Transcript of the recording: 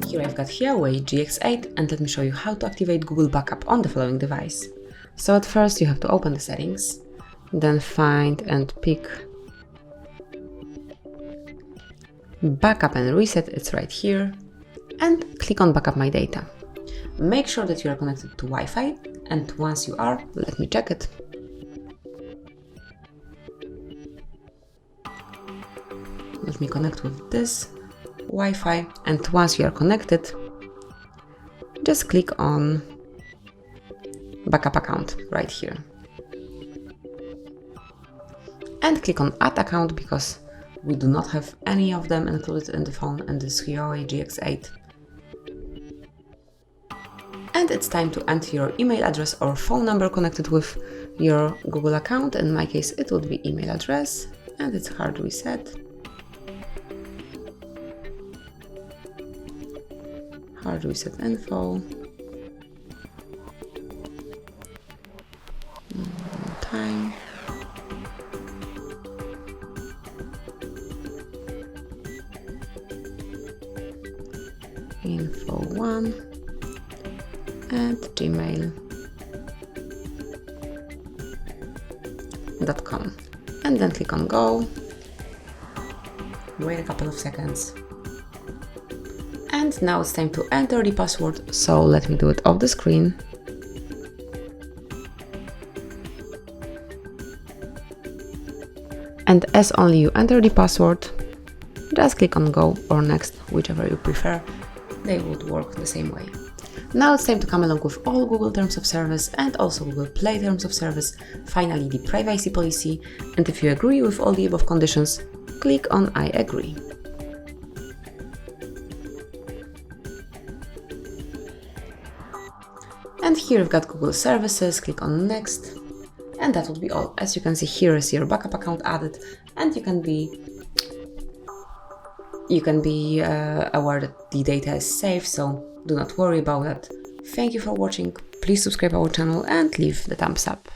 Here I've got HUAWEI GX8 and let me show you how to activate Google Backup on the following device. So at first you have to open the settings, then find and pick Backup and Reset, it's right here, and click on Backup My Data. Make sure that you are connected to Wi-Fi, and once you are, let me check it. Let me connect with this Wi-Fi, and once you are connected, just click on Backup Account right here. And click on Add Account because we do not have any of them included in the phone in this HUAWEI GX8. And it's time to enter your email address or phone number connected with your Google account. In my case, it would be email address, and it's HardReset. HardReset.Info. Time. Info1 at gmail.com, and then click on Go. Wait a couple of seconds. And now it's time to enter the password, so let me do it off the screen. And as only you enter the password, just click on Go or Next, whichever you prefer. They would work the same way. Now it's time to come along with all Google Terms of Service and also Google Play Terms of Service, finally the privacy policy, and if you agree with all the above conditions, click on I agree. And here you've got Google Services, click on Next, and that would be all. As you can see, here is your backup account added, and you can be aware that the data is safe, so do not worry about that. Thank you for watching, please subscribe our channel and leave the thumbs up.